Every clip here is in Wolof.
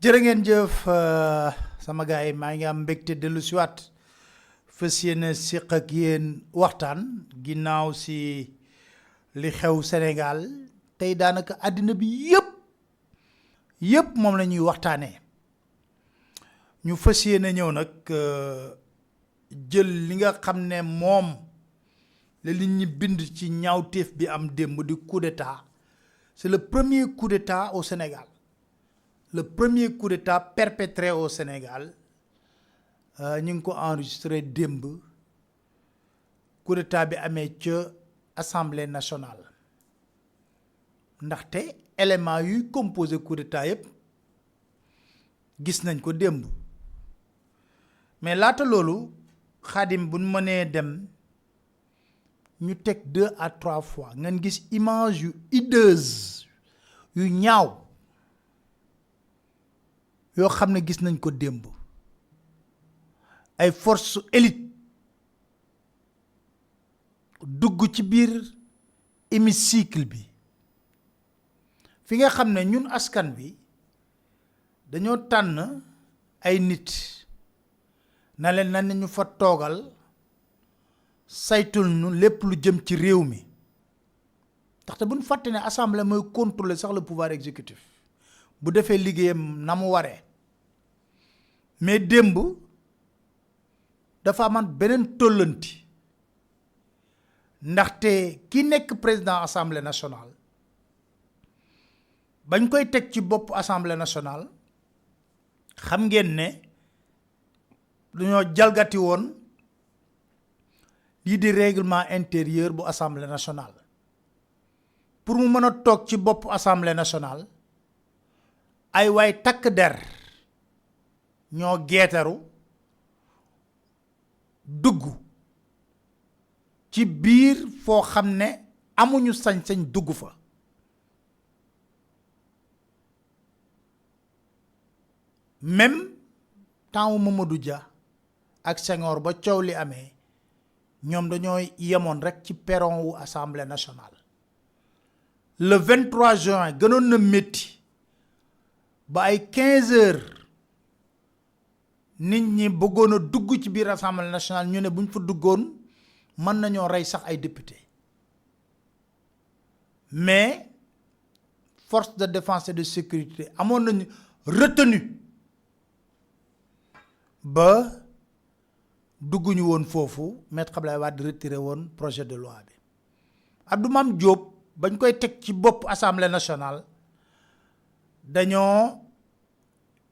jërë ngeen jëf sama gars yi maa ngi am mbégte dellu si waat fas yéene siq ak yéen waxtaan ginnaaw si li xew Sénégal tey daanaka àddina bi yëpp moom la ñuy waxtaanee ñu fas yéene ñëw nag jël li nga xam ne moom la li ñu bind ci ñaawteef bi am démb di coup d'état c'est le premier coup d'état au Sénégal. Le premier coup d'état perpétré au Sénégal, nous avons enregistré démb coup d'état bi amé ci Assemblée nationale. Ndaxte élément yu composé coup d'état yépp gis nañ ko démb. Mais laata lolu Khadim buñ mëne dem ñu tek 2 à 3 fois ngeen gis image yu hideuse yu ñaaw yoo xam ne gis nañ ko démb ay force élite dugg ci biir hémicycle bi fi nga xam ne ñun askan bi dañoo tànn ay nit na leen na ñu fa toogal saytul nu lépp lu jëm ci réew mi ndaxte bu ñu fàtte ne assemblée mooy contrôler sax le pouvoir exécutif bu defee liggéeyam na mu waree mais démb dafa aman beneen tollanti ndaxte ki nekk président assemblée nationale bañ koy teg ci bopp assemblée nationale xam ngeen ne dañoo jalgati woon lii di règlement intérieur bu assemblée nationale pour mu mën a toog ci bopp assemblée nationale ay waay takk der ñoo geetaru dugg ci biir foo xam ne amuñu sañ-sañ dugg fa même temps Mamadou Dia ak Senghor ba coow li amee ñoom dañoo yemoon rek ci perron wu assemblée nationale le 23 juin gënoon na métti ba ay 15 heures nit ñi bëggoon a dugg ci biir assemblée nationale ñu ne buñ fa duggoon mën nañoo rey sax ay député mais force de défense et de sécurité amoon nañu retenu ba dugguñu woon foofu maître Abdoulaye Wade retiré woon projet de loi bi Abdou Mame Diop bañ koy teg ci bopp assemblée nationale dañoo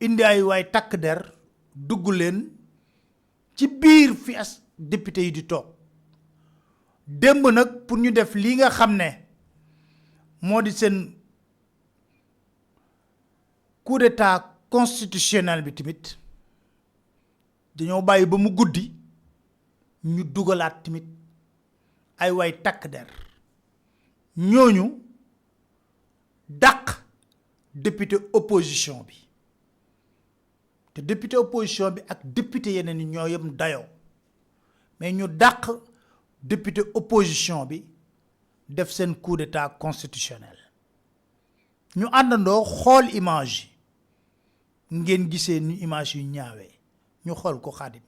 indi ay waay takk der dugg leen ci biir fi as député yi di toog démb nag pour ñu def lii nga xam ne moo di seen coup d'état constitutionnel bi tamit dañoo bàyyi ba mu guddi ñu dugalaat tamit ay waay takk der ñooñu dàq député opposition bi te député opposition bi ak député yeneen ni ñoo yem dayoo mais ñu dàq député opposition bi def seen coup d'état constitutionnel ñu àndandoo xool image yi ngeen gisee ni image yu ñaawee ñu xool ko Xaadim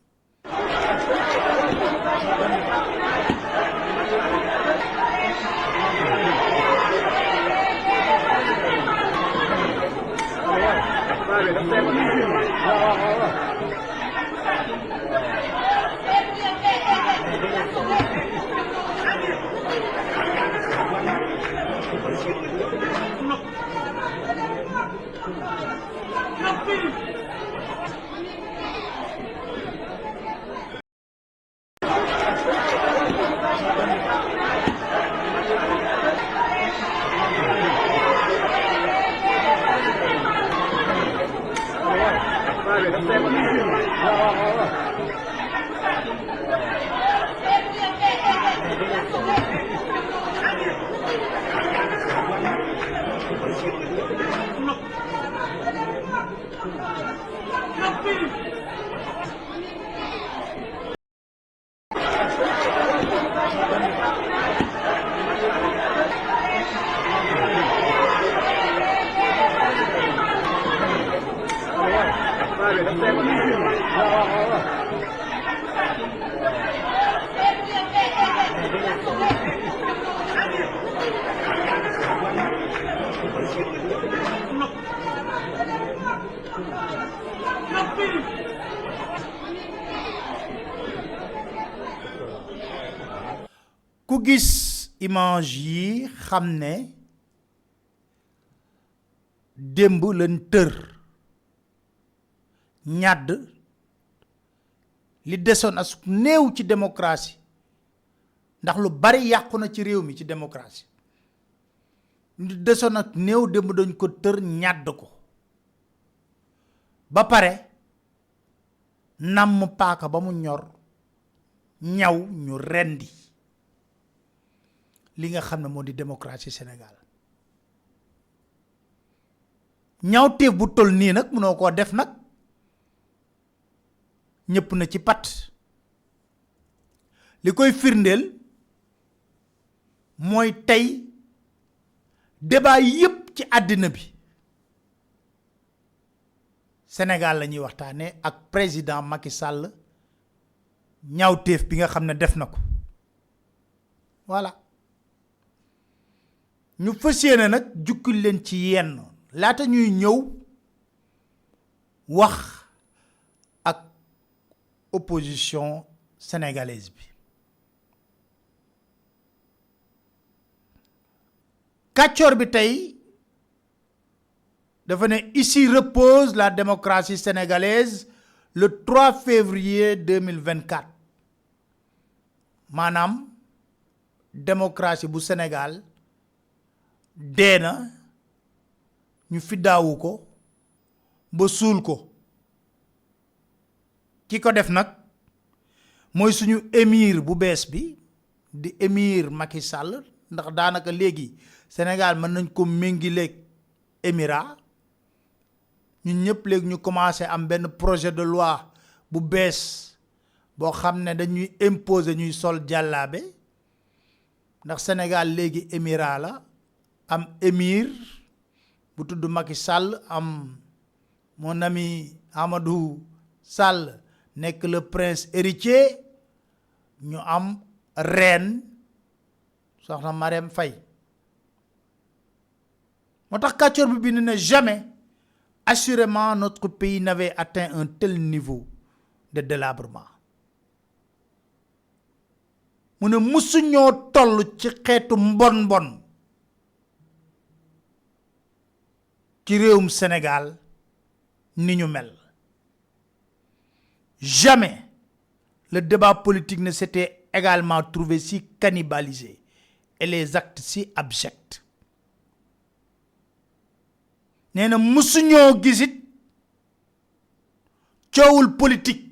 ku gis image yi xam ne démb lañ tër ñàdd li desoon as néew ci démocratie ndax lu bari yàqu na ci réew mi ci démocratie li desoon ak néew démb dañ ko tër ñàdd ko ba pare namm paaka ba mu ñor ñaw ñu rendi li nga xam ne moo di démocratie Sénégal ñaawteef bu tol nii nag mënoo koo def nag ñëpp na ci pat li koy firndeel mooy tey débat yépp ci àddina bi Sénégal la ñuy waxtaanee ak président Macky Sall ñaawteef bi nga xam ne def na ko voilà ñu fas yéene nag jukkil leen ci yenn laata ñuy ñëw wax ak opposition sénégalaise bi kàccoor bi tey dafa ne ici repose la démocratie sénégalaise le 3 février 2024 maanaam démocratie bu Sénégal dee na ñu fiddaawu ko ba suul ko ki ko def nag mooy suñu émir bu bees bi di émir Macky Sall ndax daanaka léegi Sénégal mën nañ ko méngileeg émirat ñun ñëpp léegi ñu commencé am benn projet de loi bu bees boo xam ne dañuy imposer ñuy sol jàllaabe ndax Sénégal léegi émirat la am émir bu tudd Macky Sall am mon ami Amadou Sall nekk le prince héritier ñu am reine soxna Marème Faye moo tax kàccoor bi bind ne jamais assurément notre pays n'avait atteint un tel niveau de délabrement mu ne musu ñoo toll ci xeetu mbon mbon ci réewum Sénégal ni ñu mel jamais le débat politique ne s'était également trouvé si cannibalisé et les actes si abjects nee na musuñoo gisit coowul politique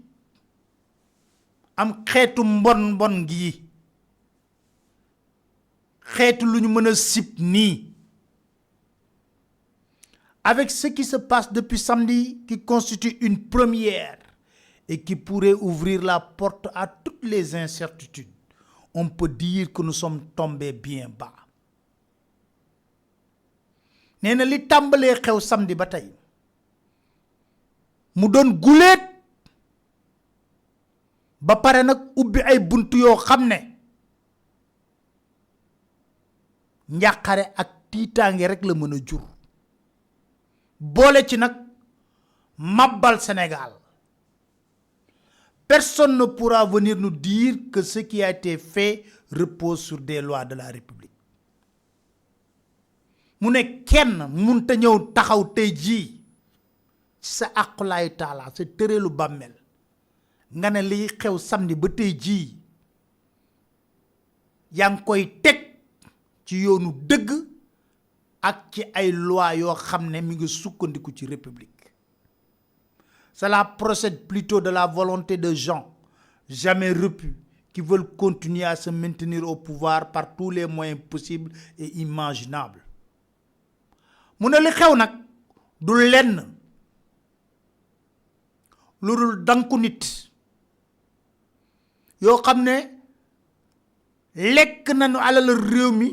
am xeetu mbon mbon gi xeetu lu ñu mën a sib nii avec ce qui se passe depuis samedi qui constitue une première et qui pourrait ouvrir la porte à toutes les incertitudes on peut dire que nous sommes tombés bien bas nee na li tàmbalee xew samedi ba tey mu doon guléet ba pare nag ubbi ay buntu yoo xam ne njàqare ak tiitaange rek la mën a jur boole ci nag mabbal Sénégal personne ne pourra venir nous dire que ce qui a été fait repose sur des lois de la République mu ne kenn munta ñëw taxaw tey jii ci sa aqulaay taala sa tëreelu bàmmeel nga ne liy xew samedi ba tey jii yaa ngi koy teg ci yoonu dëgg ak ci ay loi yoo xam ne mi ngi sukkandiku ci république cela procède plutôt de la volonté de gens jamais repus qui veulent continuer à se maintenir au pouvoir par tous les moyens possibles et imaginables mu ne li xew nag du lenn lu dul danku nit yoo xam ne lekk nañu alal réew mi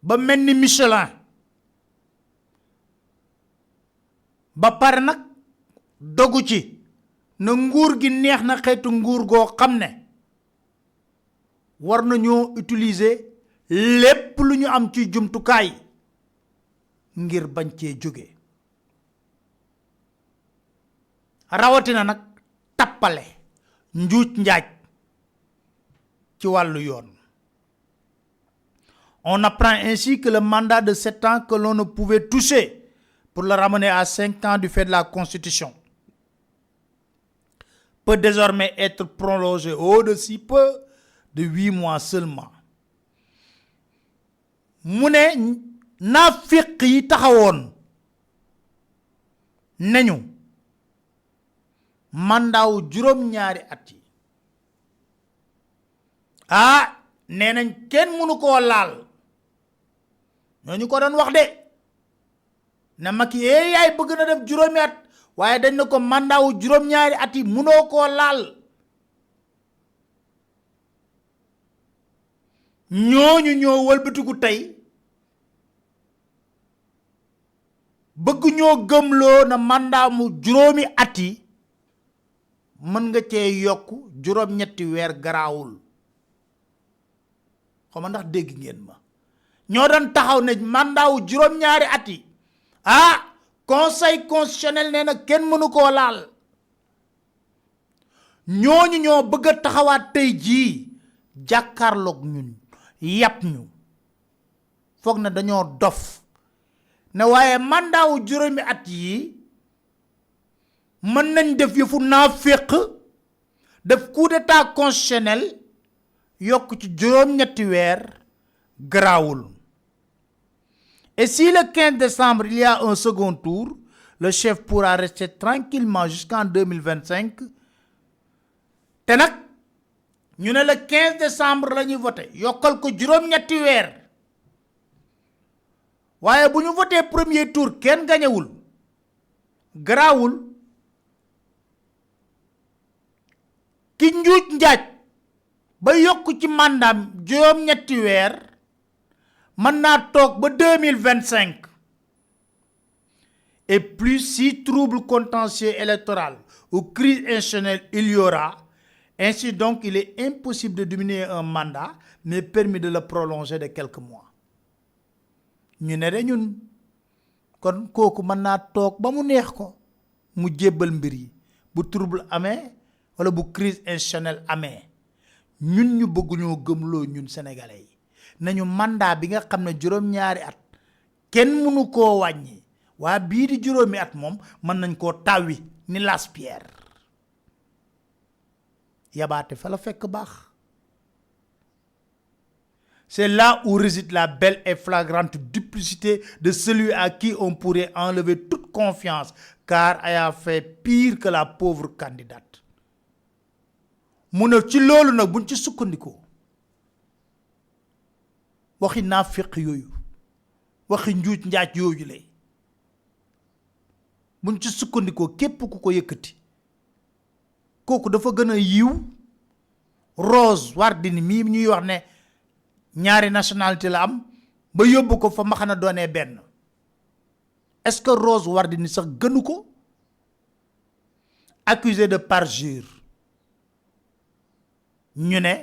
ba mel ni Michelin ba pare nag dogu ci na nguur gi neex na xeetu nguur goo xam ne war nañoo utiliser lépp lu ñu am ci jumtukaay ngir bañ cee jóge rawatina nag tappale njuuj njaaj ci wàllu yoon. On apprend ainsi que le mandat de 7 ans que l'on ne pouvait toucher pour le ramener à 5 ans du fait de la Constitution peut désormais être prolongé au-dessus peu de 8 mois seulement. mu ne naafiq yi taxawoon nañu mandaaw juróom-ñaari at yi nee nañ kenn mënu koo laal ñooñu ko doon wax de na Macky yaay bëgg na def juróomi at waaye dañ na ko mandaaw juróom-ñaari at yi mënoo koo laal ñooñu ñoo wëlbatiku tey bëgg ñoo gëmloo na mandaamu juróomi at yi mën nga cee yokk juróom-ñetti weer garaawul xawma ndax dégg ngeen ma ñoo doon taxaw ne mandaawu juróom-ñaari at yi conseil constitutionnel nee na kenn mënu koo laal ñooñu ñoo bëgg a taxawaat tey jii jàkkaarloog ñun yàpp ñu foog na dañoo dof ne waaye mandaawu juróomi at yi mën nañ def yëfu naaféq def coup d'état constitutionnel yokk ci juróom-ñetti weer garaawul. Et si le 15 décembre il y a un second tour, le chef pourra rester tranquillement jusqu'en 2025. te nag ñu ne le 15 décembre la ñuy voté yokkal ko juróom-ñetti weer waaye bu ñu voté premier tour kenn gañewul garaawul ki njuuj njaaj ba yokk ci mandaam juróom-ñetti weer mën naa toog ba 2025 et plus si trouble contentieux électoral ou crise institutionnelle il y aura. Ainsi donc, il est impossible de diminuer un mandat, mais permis de le prolonger de quelques mois. ñu ne de ñun kon kooku mën naa toog ba mu neex ko mu jébbal mbir yi bu trouble amee wala bu crise institutionnelle amee ñun ñu bëgg ñoo gëmloo ñun sénégalais yi nañu mandat bi nga xam ne juróom-ñaari at kenn mënu koo wàññi waa bii di juróomi at moom mën nañ koo tawwi ni las pierre yabaate fa la fekk baax. C'est là où réside la belle et flagrante duplicité de celui à qui on pourrait enlever toute confiance car ayant fait pire que la pauvre candidate. mu ne ci loolu nag buñ ci sukkandikoo waxi naafiq yooyu waxi njuuj njaaj yooyu lay buñ ci sukkandikoo képp ku ko yëkkati kooku dafa gën a yiw Rose Wardini mii ñuy wax ne ñaari nationalité la am ba yóbbu ko fa maxana doonee benn est-ce que Rose Wardini sax gënu ko accusé de parjure ñu ne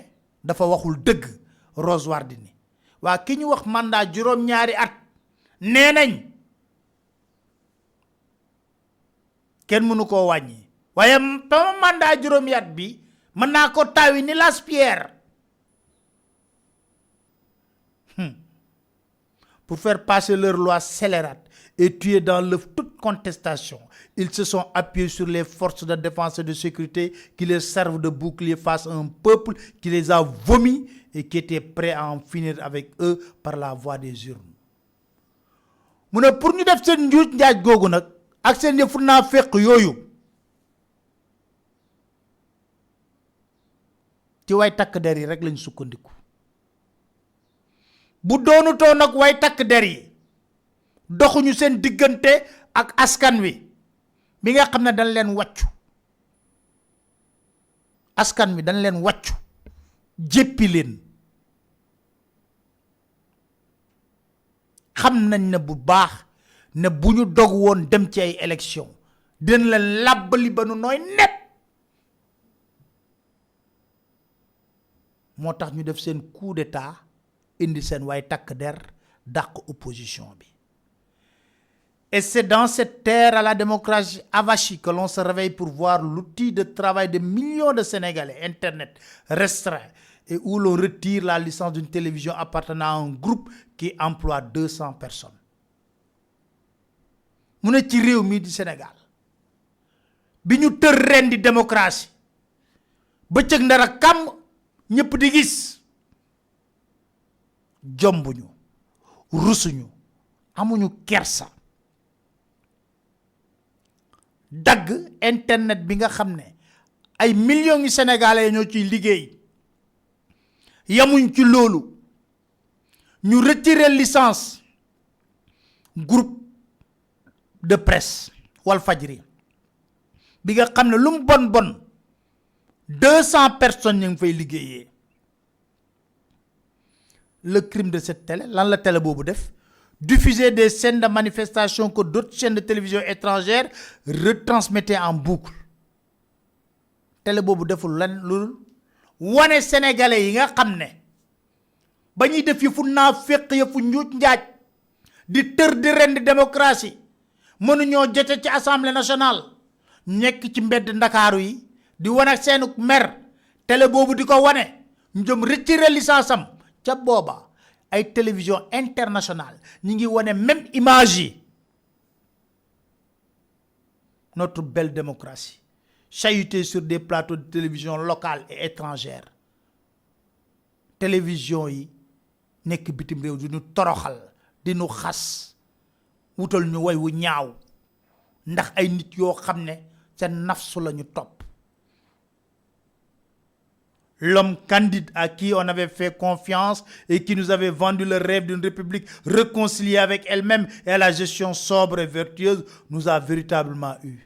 dafa waxul dëgg Rose Wardini waa ki ñu wax mandat juróom-ñaari at nee nañ kenn mënu koo wàññi waaye tama mandat juróomi at bi mën naa ko tawi ni las pierre. Pour faire passer leur loi scélérate et tuer dans l'œuf toute contestation, ils se sont appuyés sur les forces de défense et de sécurité qui les servent de bouclier face à un peuple qui les a vomis et qui était prêt à en finir avec eux par la voie des urnes. mu ne pour ñu def seen njuuj njaaj googu nag ak seen yëfu naa fekk yooyu ci way takk der yi rek lañ sukkandiku. bu doonutoo nag way takk der yi doxuñu seen diggante ak askan wi bi nga xam ne dañ leen wàccu askan wi dañ leen wàccu jéppi leen xam nañ ne bu baax ne buñu dog won dem ci ay élection den la labali ba nu nooy nepp moo tax ñu def seen coup d'état indi seen way takk der dàq opposition bi. Et c'est dans cette terre à la démocratie avachie que l'on se réveille pour voir l'outil de travail de millions de Sénégalais, Internet, restreint, et où l'on retire la licence d'une télévision appartenant à un groupe qui emploie 200 personnes. Mu ne ci réew mi di Sénégal bi ñu tër ren di démocratie bëccëg ndara kam ñëpp di gis jombuñu rusuñu amuñu kersa dag internet bi nga xamné ay millions de sénégalais ñoo ci liggéey yamuñ ci lolu ñu retirer licence groupe de presse Walfadjri bi nga xamné lu mu bon 200 personnes ñu fay liggéeyé. Le crime de cette télé lan la télé bobu def diffuser des scènes de manifestation que d'autres chaînes de télévision étrangères retransmettaient en boucle. Télé bobu deful lan lul woné sénégalais yi nga xamné bañuy def yëfu naaféq yëfu njuuj njaaj di tër di rend démocratie mënu ñoo jote ci assemblée nationale nekk ci mbedd ndakaaru yi di wane seenu mer télé bobu diko wane ñu jëm retirer licence am ca boba ay télévision internationale ñi ngi wane même image yi. Notre belle démocratie chahutée sur des plateaux de télévision locales et étrangères. Télévision yi nek bitim rew du ñu toroxal di ñu xass wutal ñu way wu ñaaw ndax ay nit yo xamné ca nafsu lañu top. L'homme candide à qui on avait fait confiance et qui nous avait vendu le rêve d'une république réconciliée avec elle-même et à la gestion sobre et vertueuse nous a véritablement eu.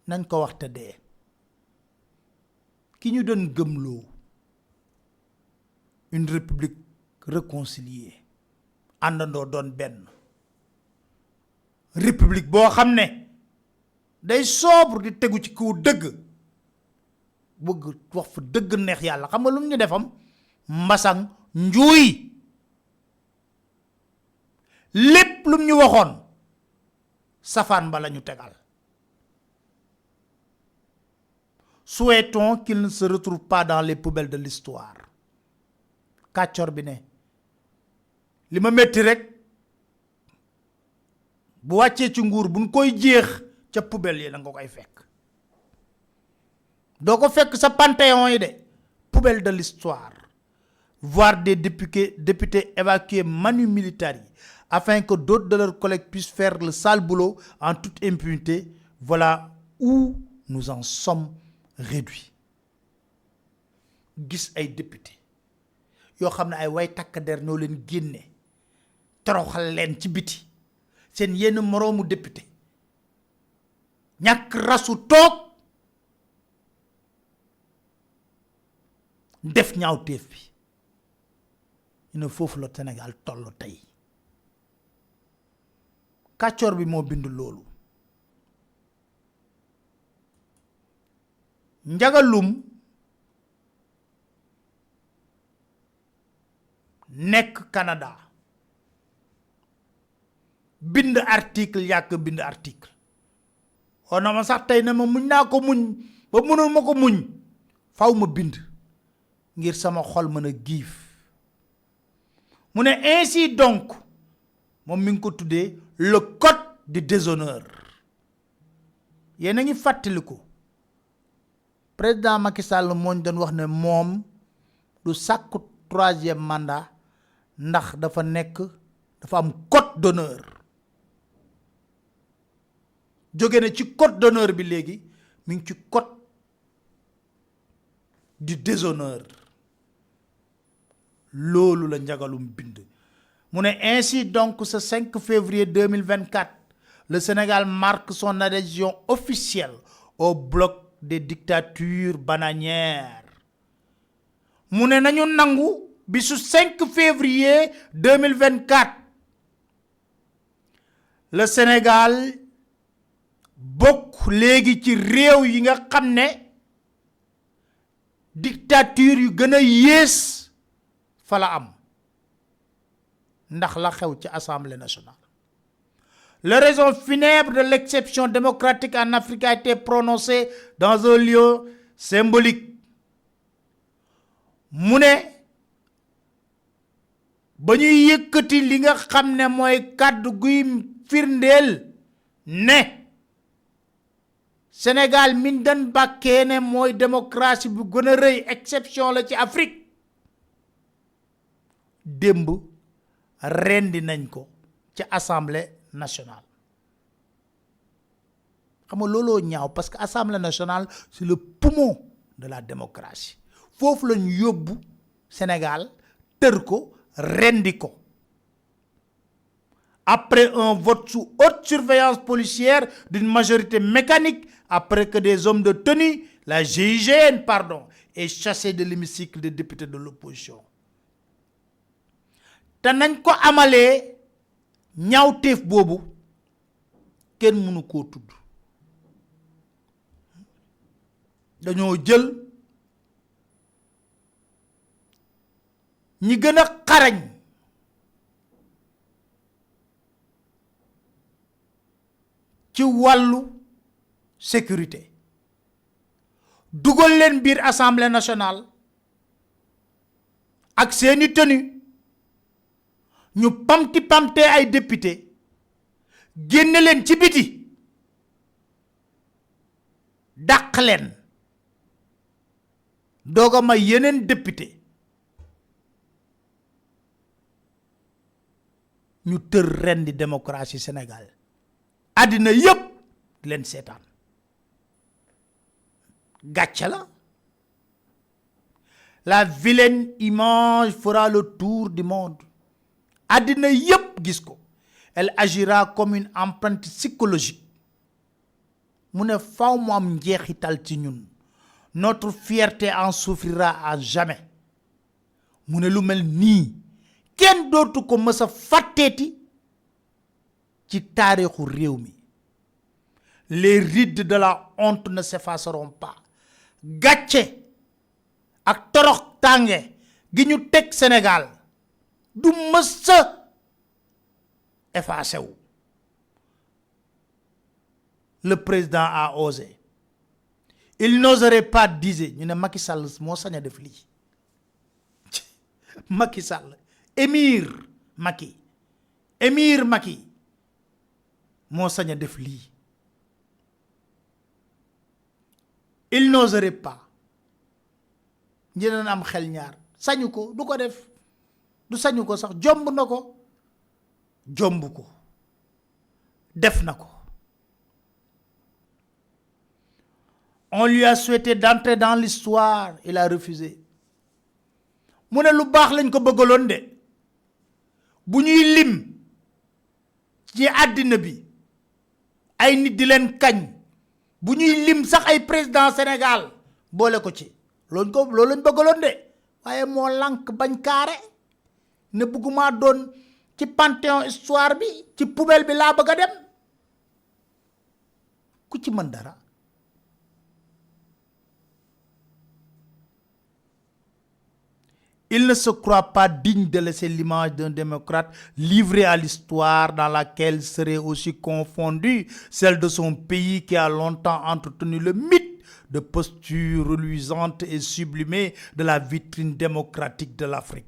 Nañ ko wax te dee ki ñu doon gëmloo une république réconciliée àndandoo doon benn république boo xam ne day sobre di tegu ci kaw dëgg bëgg wax fa dëgg neex yàlla xam nga lu ñu defam mbasang njuuy lépp lu ñu waxoon safaan ba la ñu tegal. Souhaitons qu'il ne se retrouve pas dans les poubelles de l'histoire. Kàccor bi ne li ma metti rek bu wàccee ci nguur buñ koy jeex ca poubelle yi la nga koy fekk doo ko fekk sa panthéon yi de poubelle de l'histoire. Voir des députés évacuer manu militari afin que d'autres de leurs collègues puissent faire le sale boulot en toute impunité. Voilà où nous en sommes réduit. Gis ay député yo xamna ay way tak der ñoo leen génné toroxal leen ci biti seen yenn moroomu député ñak rasu tok def ñaawteef bi ñu fofu la Sénégal tollu tay kàccoor bi mo bind lolu Njagalum nek Canada bind article yak bind article ona ma sax tay na ma muñ na ko muñ ba mënul mako muñ faaw ma bind ngir sama xol mëna giif mu ne ainsi donc mom mi ngi ko tuddé le code du déshonneur. Yéna ngi fàttaliku président Macky Sall moñ doon wax ne mom du sakku 3e mandat ndax dafa am code d'honneur. Jóge na ci code d'honneur bi légui mi ngi ci code du déshonneur. Lolu la Njagalum bind. Ainsi donc ce 5 février 2024 le Sénégal marque son adhésion officielle au bloc des dictatures bananières. Mune nañu nangu bisu 5 février 2024 le Sénégal bokk léegi ci réew yi nga xam ne dictature yu gën a yées fa la am ndax la xew ci Assemblée nationale. L'oraison funèbre de l'exception démocratique en Afrique a été prononcée dans un lieu symbolique. mu ne ba ñuy yëkkati li nga xam ne mooy kàddu guy firndeel ne Sénégal min dan bàkkee ne mooy démocratie bu gën a rëy exception la ci Afrique démb rendi nañ ko ci Assemblée nationale. xam nga looloo ñaaw parce que Assemblée nationale c'est le poumon de la démocratie. foofu lañ yóbbu Sénégal tër ko rendi ko après un vote sous haute surveillance policière d'une majorité mécanique après que des hommes de tenue, la GIGN pardon, aient chassé de l'hémicycle des députés de l'opposition. te nañ ko amalee ñaawteef boobu kenn mënu koo tudd dañoo jël ñi gën a xarañ ci wàllu sécurité dugal leen biir Assemblée nationale ak seeni tenue ñu pamte ay député génne leen ci biti dàq leen doog a may yeneen député ñu tër ren di démocratie Sénégal àddina yépp leen seetaan gàcce la. La vilaine image fera le tour du monde àddina yépp gis ko. Elle agira comme une empreinte psychologique mu ne faw mu am njeexital ci ñun. Notre fierté en souffrira à jamais mu ne lu mel nii kenn dootu ko mës a fàtteeti ci taarixu réew mi. Les rides de la honte ne s'effaceront pas. gàcce ak torox tànge gi ñu teg Sénégal du mës a effacé wu. Le président a osé. Il n'oserait pas dire ñu ne Macky Sall moo sañ a def lii Macky Sall émir Macky moo sañ a def lii. Il n'oserait pas ñeneen am xel ñaar sañu ko du ko def du sañu ko sax jomb na ko jomb ko def na ko. On lui a souhaité d'entrer dans l'histoire, il a refusé. mu ne lu baax lañ ko bëggaloon de bu ñuy lim ci àddina bi ay nit di leen kañ bu ñuy lim sax ay président Sénégal boole ko ci loolu lañ bëggaloon de waaye moo lànk bañ kaare ne bëgguma doon ci panthéon histoire bi ci poubelle bi laa bëgg a dem ku ci mën dara. Il ne se croit pas digne de laisser l'image d'un démocrate livré à l'histoire dans laquelle serait aussi confondue celle de son pays qui a longtemps entretenu le mythe de posture reluisante et sublimée de la vitrine démocratique de l'Afrique.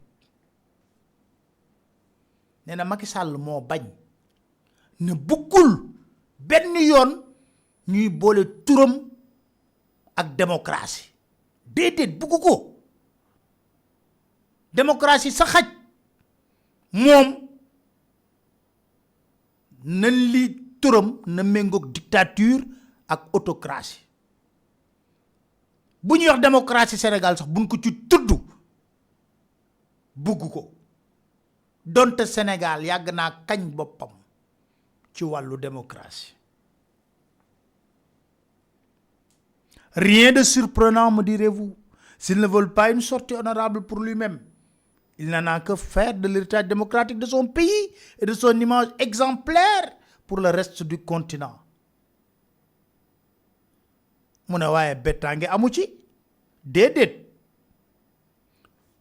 nee na Macky Sall moo bañ ne buggul benn yoon ñuy boole turam ak démocratie déedéet buggu ko. Démocratie sa xaj moom na li turam na méngoog dictature ak autocratie bu ñuy wax démocratie Sénégal sax buñ ko ci tudd bugg ko donte Sénégal yàgg naa kañ boppam ci wàllu démocratie. Rien de surprenant, me direz-vous, s'ils ne veulent pas une sortie honorable pour lui-même. Il n'en a que faire de l'héritage démocratique de son pays et de son image exemplaire pour le reste du continent mu ne waaye bettange amu ci déedéet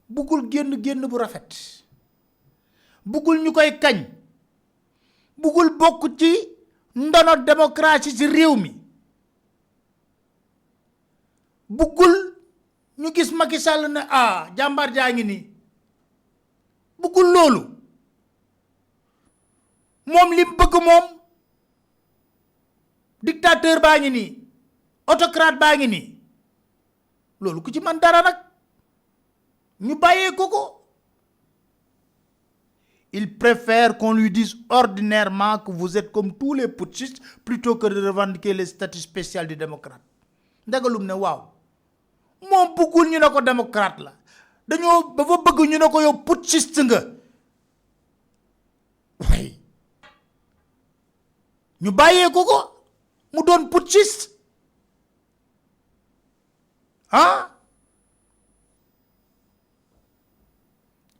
bugul génn bu rafet bugul ñu koy kañ bugul bokk ci ndono démocratie ci réew mi bugul ñu gis Macky Sall ne jàmbaar jaa ngi nii bugul loolu moom li bëgg moom dictateur baa ngi nii autocrate baa ngi nii loolu ku ci man dara nag ñu bàyyee ko ko il préfère qu'on lui dise ordinairement que vous êtes comme tous les putschistes plutôt que de revendiquer le statut spécial du démocrate ndagalum ne waaw moom bëggul ñu ne ko démocrate la dañoo dafa bëgg ñu ne ko yow putschiste nga way ñu bàyyee ko ko mu doon putschiste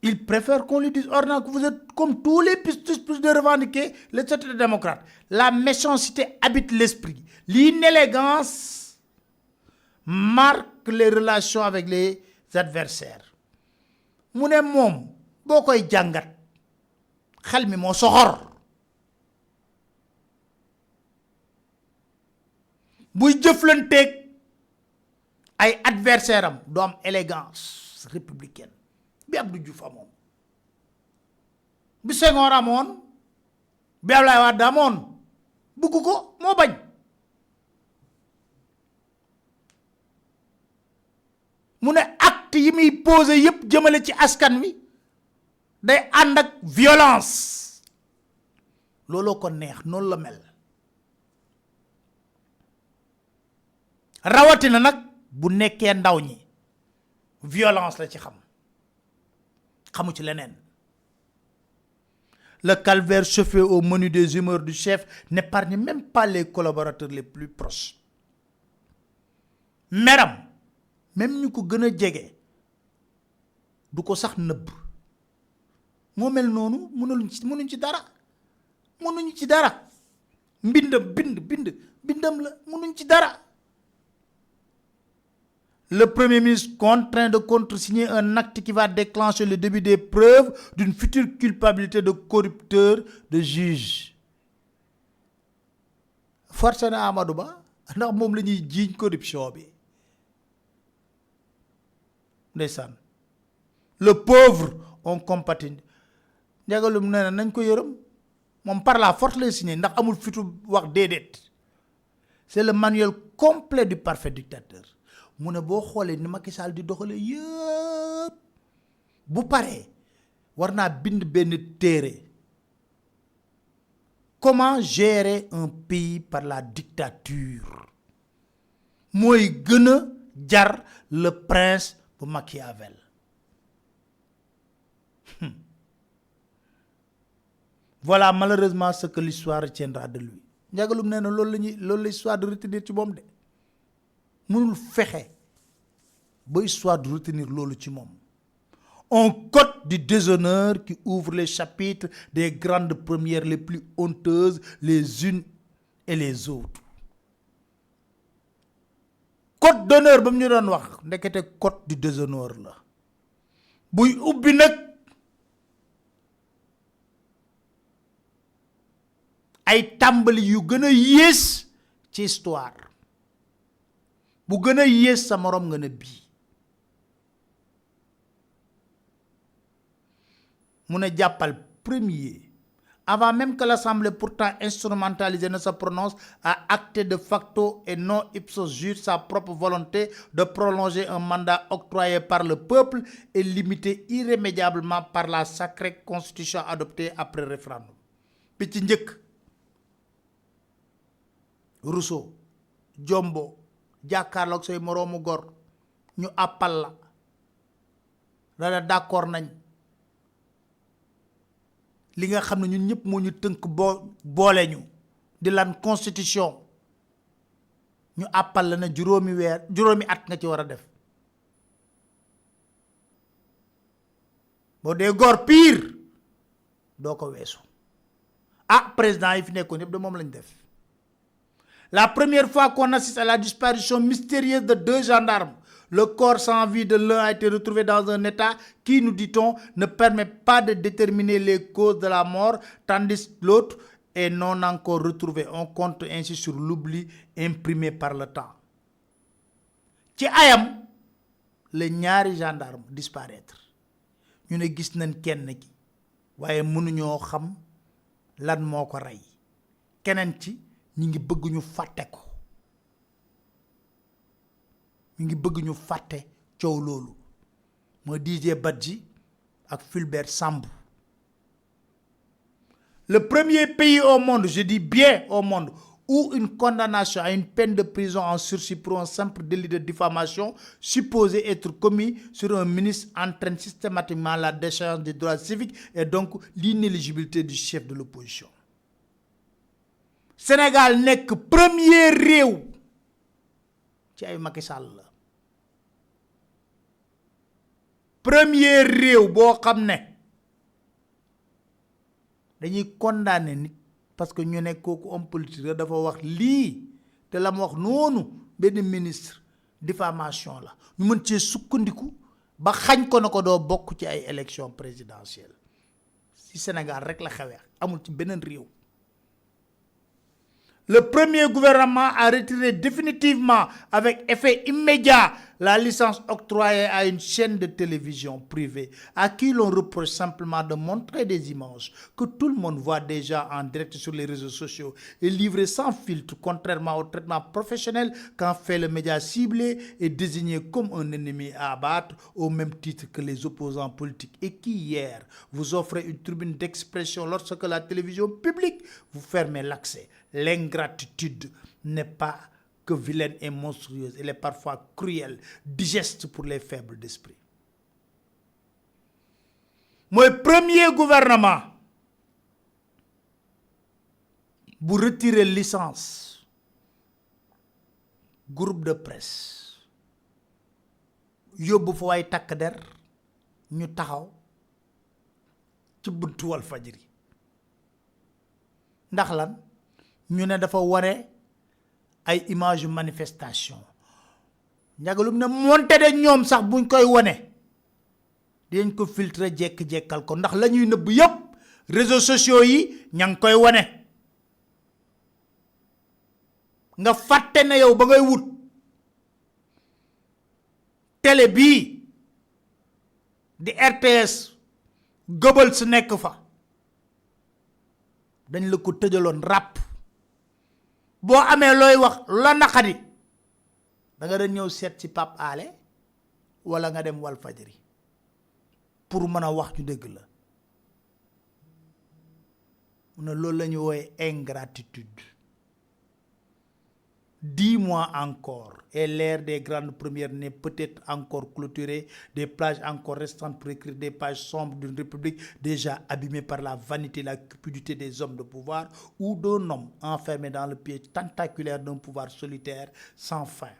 il préfère qu'on lui dise ordinairement que vous êtes comme tous les putschistes plus de revendiquer le statut de démocrate. La méchanceté habite l'esprit. L'inélégance marque les relations avec les adversaires. Mu ne moom boo koy jàngat xel mi moo soxor buy jëflanteeg ay adversaire am du am élégance républicaine bi Abdou Diouf amoon bi Senghor amoon bi Abdoulaye Wade amoon bugg ko moo bañ mu ne acte yi muy posé yépp jëmale ci askan wi day ànd ak violence looloo ko neex noonu la mel rawatina nag bu nekkee ndaw ñi violence la ci xam xamu ci leneen le calvaire chauffé au menu des humeurs du chef n'épargne même pas les collaborateurs les plus proches meram même ñu ko gën a jege du ko sax nëbb moo mel noonu mënuñ ci dara mënuñ ci dara bindam la mënuñ ci dara. Le Premier ministre contraint de contresigner un acte qui va déclencher le début des preuves d'une future culpabilité de corrupteur de juge. Forcé na Amadou Ba ndax moom la ñuy jiiñ corruption bi ndeysaan le pauvre on compatit njagalum nee na nañ ko yërëm moom par la force lay signé ndax amul fitu wax déedéet c'est le manuel complet du parfait dictateur mu ne boo xoolee ni Macky Sall di doxale yëpp bu paree war naa bind benn téere comment gérer un pays par la dictature mooy gën a jar le prince bu Machiavel voilà malheureusement ce que l'histoire retiendra de lui njagalum nee na loolu l'histoire de retenir ci moom de mënul fexe ba histoire de retenir loolu ci moom un code du déshonneur qui ouvre les chapitres des grandes premières les plus honteuses les unes et les autres code d'honneur ba mu ñu doon wax ndekete code du déshonneur la buy ubbi nag ay tàmbali yu gën a yées ci histoire bu gën a yées sa morom nga ne bii mu ne jàppal premier avant même que l'Assemblée pourtant instrumentalisée ne se prononce a acté de facto et non ipso jure sa propre volonté de prolonger un mandat octroyé par le peuple et limité irrémédiablement par la sacrée constitution adoptée après référendum bi ci njëkk Rousseau Jombo jàkkaarloog say moroomu gor ñu àppal la dana d'accord nañ li nga xam ne ñun ñëpp moo ñu tënk boole ñu di lan constitution ñu àppal la na juróomi at nga ci war a def boo dee gor pire doo ko weesu président yi fi nekkoon yëpp de moom lañ def. La première fois qu'on assiste à la disparition mystérieuse de 2 gendarmes, le corps sans vie de l'un a été retrouvé dans un état qui, nous dit-on, ne permet pas de déterminer les causes de la mort, tandis que l'autre est non encore retrouvé. On compte ainsi sur l'oubli imprimé par le temps. Ci ayam le ñaari gendarme disparaître ñu ne gis nañ kenn ki waaye mënuñoo xam lan moo ko rey keneen ci ñi ngi bëgg ñu fàtte ko ñi ngi bëgg ñu fàtte coow loolu mooy Didier Badji ak Fulbert Sambou. Le premier pays au monde, je dis bien au monde, où une condamnation à une peine de prison en sursis pour un simple délit de diffamation supposé être commis sur un ministre entraîne systématiquement la déchéance des droits civiques et donc l'inéligibilité du chef de l'opposition. Sénégal n'est que premier réew ci ay Macky Sall la premier réew boo xam ne dañuy condamner nit parce que ñu ne kooku homme politique la dafa wax lii te la mu wax noonu benn ministre diffamation la ñu mën cee sukkandiku ba xañ ko na ko doo bokk ci ay élection présidentielle si Sénégal rek la xewee amul ci beneen réew. Le premier gouvernement a retiré définitivement avec effet immédiat la licence octroyée à une chaîne de télévision privée à qui l'on reproche simplement de montrer des images que tout le monde voit déjà en direct sur les réseaux sociaux et livrées sans filtre, contrairement au traitement professionnel qu'en fait le média ciblé et désigné comme un ennemi à abattre au même titre que les opposants politiques et qui hier vous offrez une tribune d'expression lorsque la télévision publique vous fermez l'accès. L'ingratitude n'est pas que vilaine et monstrueuse, elle est parfois cruelle, digeste pour les faibles d'esprit. Mon premier gouvernement, vous retirez licence, groupe de presse, yóbbu fa way takk der ñu taxaw ci buntu Walfadjri ndax lan ñu ne dafa wone ay image manifestation ñagalum ne monté de ñoom sax buñ koy wone dinañ ko filtrer jekk-jekkal ko ndax lañuy nëbb yépp réseaux sociaux yi ña ngi koy wone nga fàtte ne yow ba ngay wut télé bii di RTS gëbal su nekk fa dañ la ko tëjaloon ràpp boo amee looy wax la naqadi da nga doon ñëw seet ci Pape Alé wala nga dem Walfadjri pour mën a wax ñu dëgg la mu ne loolu la ñu wooye ingratitude. 10 mois encore et l'ère des grandes premières n'est peut-être encore clôturée, des plages encore restantes pour écrire des pages sombres d'une république déjà abîmée par la vanité et la cupidité des hommes de pouvoir ou d'un homme enfermé dans le piège tentaculaire d'un pouvoir solitaire sans fin.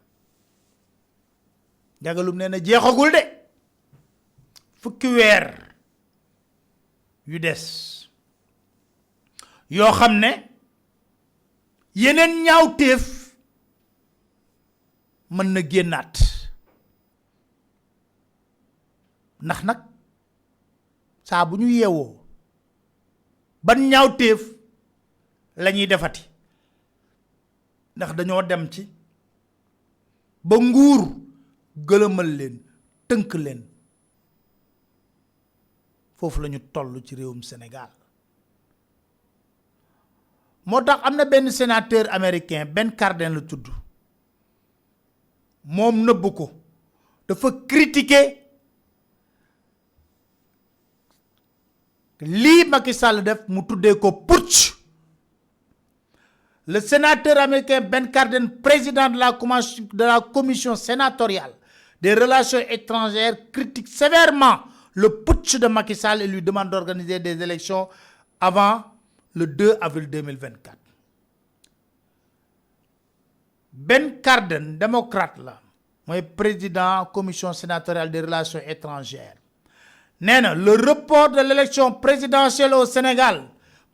Jagalum nee na jeexagul de fukki weer yu des yoo xam ne yeneen ñaawteef mën na génnaat ndax nag saa bu ñu yeewoo ban ñaawteef la ñuy defati ndax dañoo dem ci ba nguur gëlëmal leen tënk leen foofu la ñu toll ci réewum Sénégal moo tax am na benn sénateur américain Ben Cardin la tudd moom nëbb ko dafa critiquer lii Macky Sall def mu tuddee ko putsch. Le sénateur américain Ben Cardin, président de la commission sénatoriale des relations étrangères, critique sévèrement le putsch de Macky Sall et lui demande d'organiser des élections avant le 2 avril 2024. Ben Cardin, démocrate là, moi président commission sénatoriale des relations étrangères. Le report de l'élection présidentielle au Sénégal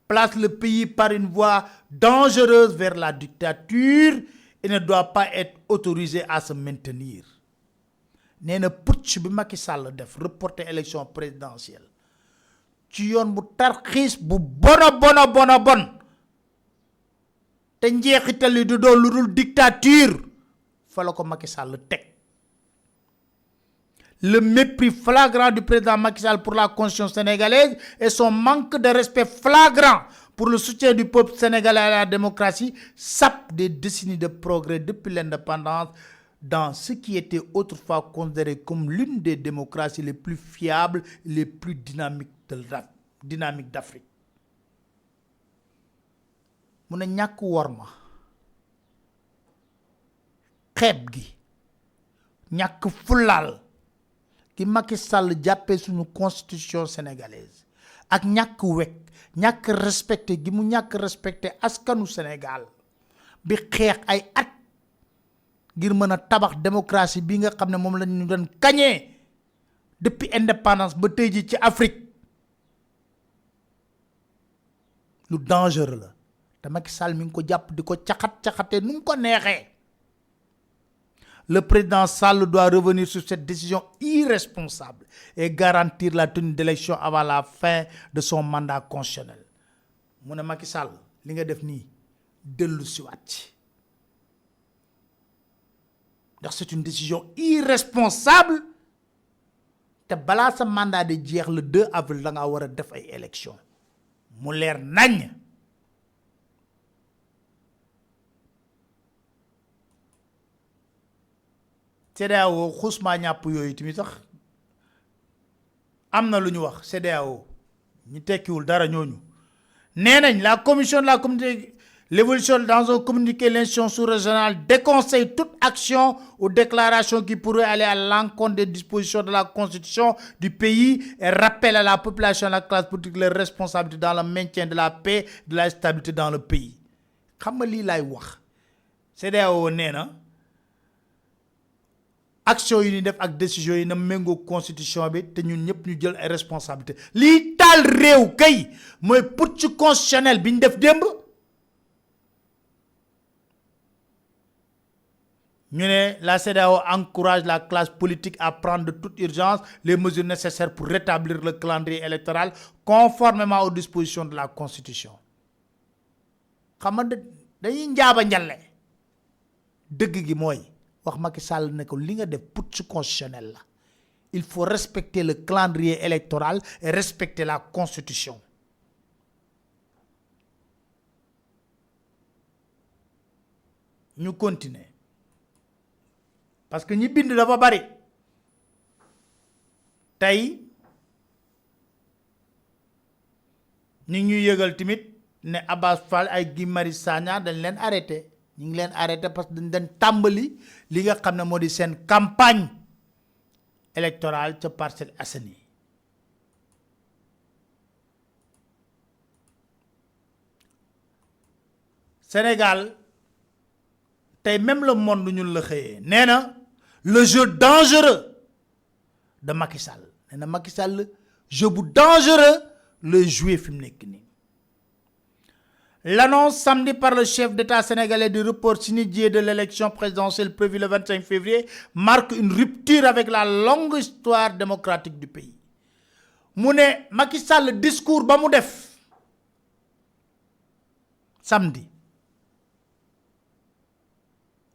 place le pays par une voie dangereuse vers la dictature et ne doit pas être autorisé à se maintenir. Néna putsch bi Macky Sall def reporter élection présidentielle ci yoon bu tarxiis bu bon te njeexital yi du doon lu dul dictature fa la ko Macky Sall teg. Le mépris flagrant du président Macky Sall pour la constitution sénégalaise et son manque de respect flagrant pour le soutien du peuple sénégalais à la démocratie sapent des décennies de progrès depuis l'indépendance dans ce qui était autrefois considéré comme l'une des démocraties les plus fiables et les plus dynamiques d'Afrique. Mu ne ñàkk worma xeeb gi ñàkk fulaal ki Macky Sall jàppee suñu constitution sénégalaise ak ñàkk wekk ñàkk respecté gi mu ñàkk respecté askanu Sénégal bi xeex ay at ngir mën a tabax démocratie bi nga xam ne moom la ñu doon kañee depuis indépendance ba tey ji ci Afrique lu dangereux la te Macky Sall mi ngi ko jàpp di ko caxatee nu mu ko neexee. Le président Sall doit revenir sur cette décision irresponsable et garantir la tenue d'élections avant la fin de son mandat constitutionnel. Mu ne Macky Sall li nga def nii dellu si waat ci ndax c'est une décision irresponsable te balaa sa mandat de jeex le 2 avril da nga war a def ay élections mu leer nañ. CEDEAO xusma ñàpp yooyu tamit sax am na lu ñu wax CEDEAO ñu tekkiwul dara ñooñu nee nañ la commission de la communauté l'évolution dans un communiqué l'institution sous-régionale déconseille toute action ou déclaration qui pourrait aller à l'encontre des dispositions de la constitution du pays et rappelle à la population et à la classe politique leurs responsabilités dans le maintien de la paix et de la stabilité dans le pays. Xam nga lii laay wax CEDEAO nee na action yi ni def ak décision yi na méngoo constitution bi te ñun ñëpp ñu jël ay responsabilité lii taal réew kay mooy putsch constitutionnel bi ñu def démb ñu ne la CEDEAO encourage la classe politique à prendre de toute urgence les mesures nécessaires pour rétablir le calendrier électoral conformément aux dispositions de la constitution. Xam nga dañuy njaaba njalle dëgg gi mooy wax Macky Sall ne ko li nga def putsch constitutionnel la. Il faut respecter le calendrier électoral et respecter la constitution. Ñu continuer parce que ñi bind dafa bari tey ñu ñuy yëgal timit ne Abass Fall ay Guy Marius Sagna dañ leen arrêté ñu ngi leen arrêté parce que dañ leen tàmbali li nga xam ne moo di seen campagne électorale ca Parcelles Assainies Sénégal tey même le monde ñun la xëyee nee na le jeu dangereux de Macky Sall nee na Macky Sall jeu bu dangereux le jouer fi mu nekk nii. L'annonce samedi par le chef d'État sénégalais du report sine die de l'élection présidentielle prévue le 25 février marque une rupture avec la longue histoire démocratique du pays. Mu ne Macky Sall discours ba mu def samedi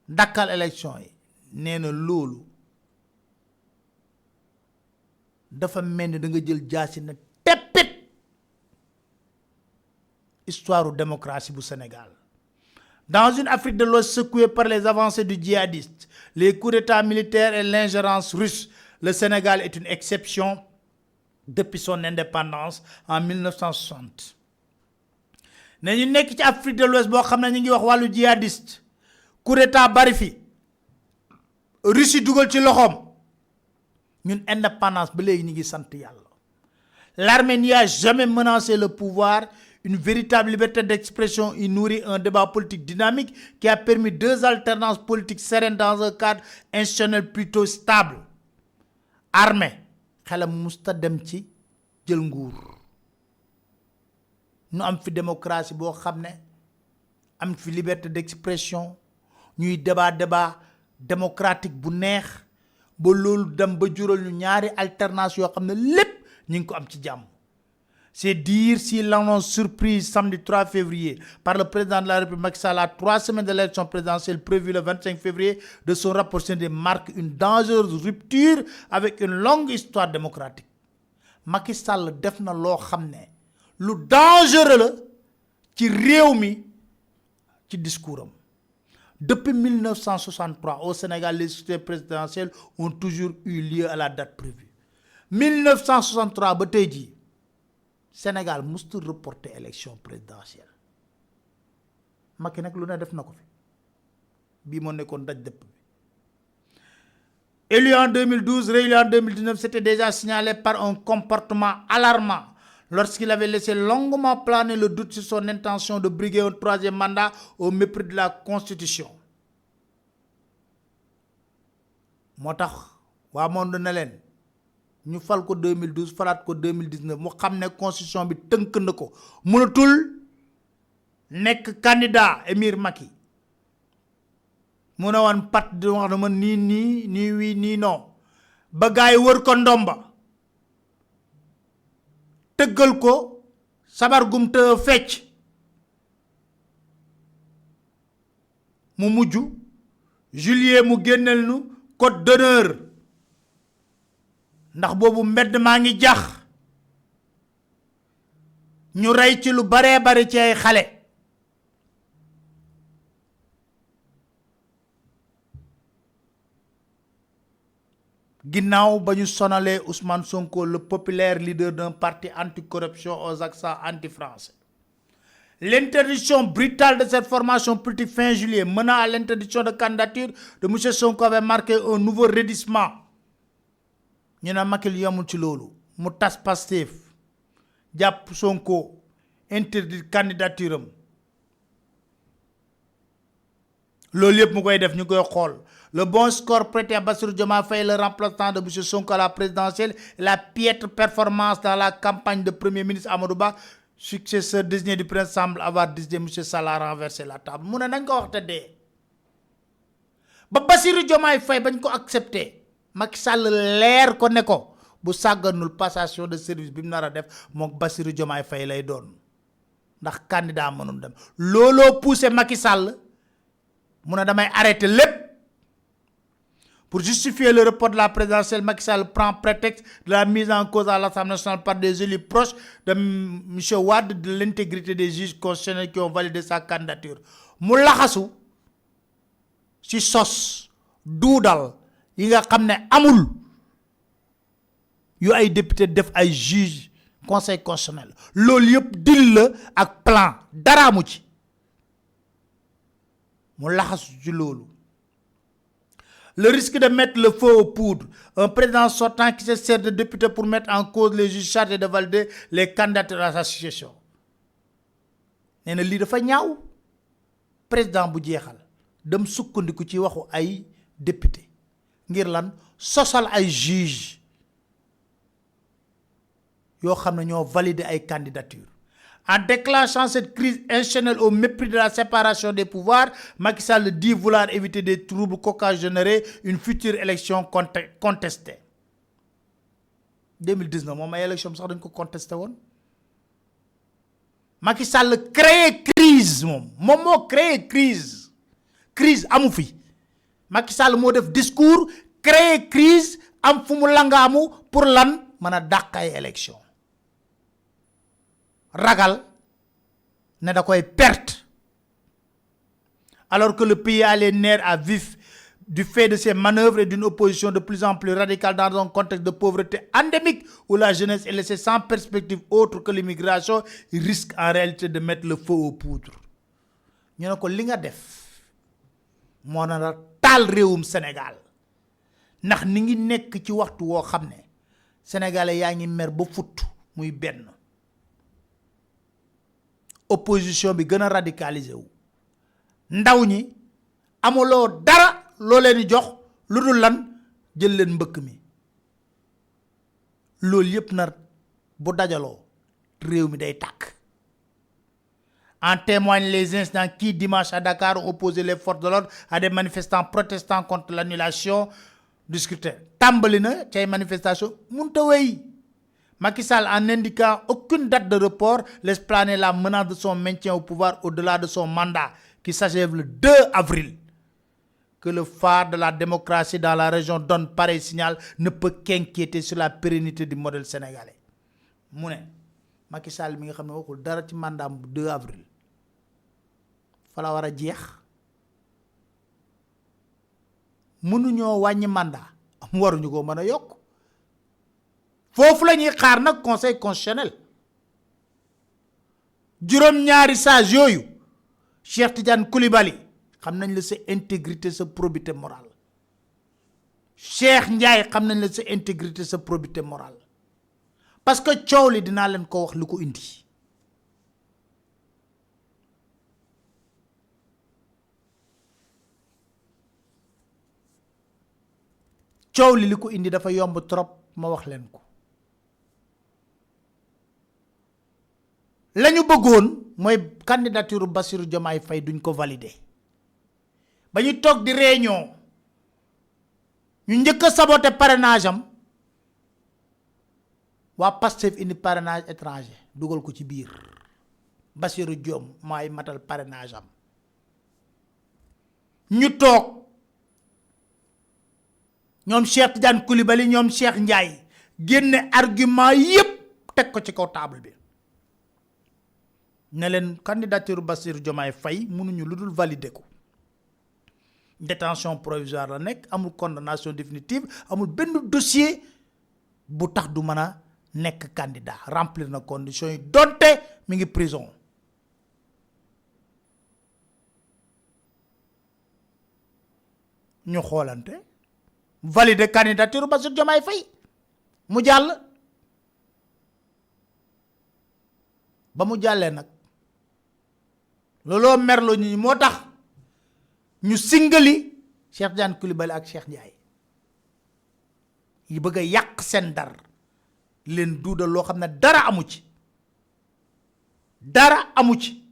dakkal élection yi nee na loolu dafa mel ni da nga jël jaasi na teppit histoire de démocratie du Sénégal. Dans une Afrique de l'Ouest secouée par les avancées du djihadiste, les coups d'état militaires et l'ingérence russe, le Sénégal est une exception depuis son indépendance en 1960. Nous sommes en Afrique de l'Ouest, nous avons dit djihadiste, coup d'état bari fi, Russie dougal ci loxom. Ñun indépendance ba légui ñi ngi sant Yalla. L'armée n'y a jamais menacé le pouvoir. Une véritable liberté d'expression y nourrit un débat politique dynamique qui a permis deux alternances politiques sereines dans un cadre institutionnel plutôt stable. Armée, xelam musta dem ci jël nguur. ñu am fi démocratie boo xam ne am fi liberté d'expression ñuy débat démocratique bu neex ba loolu dem ba jural ñu ñaari alternance yoo xam ne lépp ñu ngi ko am ci jàmm. C'est dire si l'annonce surprise samedi 3 février par le président de la République Macky Sall à 3 semaines de l'élection présidentielle prévue le 25 février de son rapport CND marque une dangereuse rupture avec une longue histoire démocratique. Macky Sall def na loo xam ne lu dangereux la ci réew mi ci discours am. Depuis 1963 au Sénégal, les élections présidentielles ont toujours eu lieu à la date prévue. 1963 ba tey jii Sénégal musta reporter élection présidentielle Macky nag lu ne def na ko fi bii moo nekkoon daj dëpp bi. Élu en 2012, réélu en 2019, c'était déjà signalé par un comportement alarmant lorsqu'il avait laissé longuement planer le doute sur son intention de briguer un troisième mandat au mépris de la Constitution. moo tax waa monde ne leen ñu fal ko 2012 falaat ko 2019 mu xam ne constitution bi tënk na ko mënatul nekk candidat émir Macky mu ne woon pat di wax na ma nii wii nii non ba gaay wër ko ndomba tëggal ko sabar gum te fecc mu mujj juillet mu génneel nu code d'honneur ndax boobu mbedd maa ngi jax ñu rey ci lu baree bari ci ay xale ginnaaw ba ñu sonalee Ousmane Sonko le populaire leader d'un parti anticorruption aux accents anti-français. L'interdiction brutale de cette formation politique fin juillet menant à l'interdiction de candidature de M. Sonko avait marqué un nouveau raidissement. Ñu ne Macky li yamul ci loolu mu tas Pastef jàpp Sonko interdit candidature am loolu yëpp mu koy def ñu koy xool. Le bon score prêté à Bassirou Diomaye Faye, le remplaçant de M. Sonko à la présidentielle, la piètre performance dans la campagne de Premier ministre Amadou Ba, successeur désigné du prince, semble avoir décidé M. Sall à renverser la table. Mu ne nañ ko wax te dee ba Bassirou Diomaye Faye bañ ko accepté Macky Sall leer ko ne ko bu sàgganul passation de service bi mu nar a def moom Bassirou Diomaye Faye lay doon ndax candidat mënul dem looloo poussé Macky Sall mu ne damay arrêter lépp. Pour justifier le report de la présidentielle, Macky Sall prend prétexte de la mise en cause à l'Assemblée nationale par des élus proches de M. Wade de l'intégrité des juges constitutionnels qui ont validé sa candidature. Mu laxasu ci sos duudal yi nga xam ne amul yu ay député def ay juge conseil constitutionnel loolu yëpp dil la ak plan dara amu ci mu laxasu ci loolu. Le risque de mettre le feu aux poudres. Un président sortant qui se sert de député pour mettre en cause les juges chargés de valider les candidatures à sa succession. Nee na lii dafa ñaaw président bu jeexal dem sukkandiku ci waxu ay député ngir lan sosal ay juge yoo xam ne ñoo valider ay candidatures. En déclenchant cette crise institutionnelle au mépris de la séparation des pouvoirs, Macky Sall dit vouloir éviter des troubles qu'occasionneraient une future élection contestée. 2019 moom ay élection sax dañ ko contesté woon Macky Sall créé crise moom moo créé crise amu fi Macky Sall moo def discours créé crise am fu mu langaamu pour lan mën a dàq ay élection ragal ne da koy perte alors que le pays a les nerfs à vif du fait de ses manœuvres et d'une opposition de plus en plus radicale dans un contexte de pauvreté endémique où la jeunesse est laissée sans perspective autre que l'immigration, il risque en réalité de mettre le feu aux poudres. ñu ne ko li nga def moo na la taal réewum Sénégal ndax ni ngi nekk ci waxtu woo xam ne sénégalais yaa ngi mer ba futt muy benn opposition bi gën a radicalisé wu ndaw ñi amuloo dara loo leen di jox lu dul lan jël leen mbëkk mi loolu yépp na bu dajaloo réew mi day tàkk En témoignent les incidents qui, dimanche à Dakar, ont opposé les forces de l'ordre à des manifestants protestant contre l'annulation du scrutin. Tambalina, ces manifestations, Muntawei. Macky Sall, en indiquant aucune date de report, laisse planer la menace de son maintien au pouvoir au-delà de son mandat, qui s'achève le 2 avril. Que le phare de la démocratie dans la région donne pareil signal ne peut qu'inquiéter sur la pérennité du modèle sénégalais. Mouné, Macky Sall mi nga xamné waxul dara ci mandat 2 avril. Fala wara jeex. Mënu ñoo wañi mandat, am waruñu ko mëna yok. Fofu lañuy xaar nak conseil constitutionnel. Jurom ñaari sage yoyu Cheikh Tidiane Koulibaly xam nañ la sa intégrité sa probité morale. Cheikh Ndiaye xam nañ la sa intégrité sa probité morale. Parce que coow li dinaa leen ko wax lu ko indi. Coow li ko indi dafa yomb trop ma wax leen ko. Lañu bëggoon mooy candidature Bassirou Diomaye Faye duñ ko valider. Ba ñu toog di réunion ñu njëkk a saboté parrainage am waa Pastef indi parrainage étranger dugal ko ci biir Bassirou Diom maay matal parrainage am ñu toog ñoom Cheikh Tidiane Koulibaly ñoom Cheikh Ndiaye génne argument yépp teg ko ci kaw table bi ne leen candidature Bassirou Diomaye Faye mënuñu lu dul valider ko détention provisoire la nekk amul condamnation définitive amul benn dossier bu tax du mën a nekk candidat remplir na conditions yi donte mi ngi prison ñu xoolante valider candidature Bassirou Diomaye Faye mu jàll ba mu jàllee nag looloo merlo ñi moo tax ñu singali Cheikh Tidiane Koulibaly ak Cheikh Ndiaye yi bëgg a yàq seen dar leen duudal loo xam ne dara amu ci dara amu ci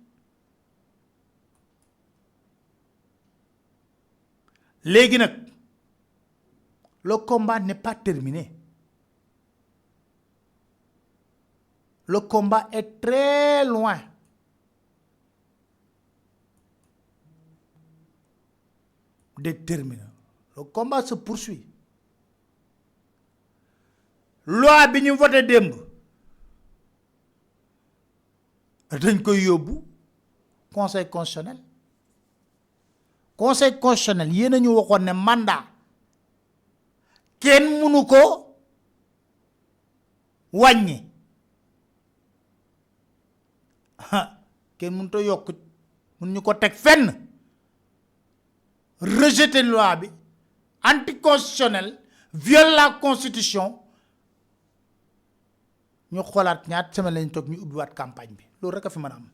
léegi nag le combat n'est pas terminé. Le combat est très loin. D'être terminé. Le combat se poursuit. Loi bi ñu voté démb dañ koy yóbbu conseil constitutionnel. Conseil constitutionnel yéen a ñu waxoon ne mandat kenn mënu ko wàññi kenn mënu to yokk mënu ñu ko teg fenn rejeter loi bi anticonstitutionnel viole la constitution ñu xoolaat ñaat semaine lañ toog ñu ubbiwaat campagne bi loolu rek a fi mën a am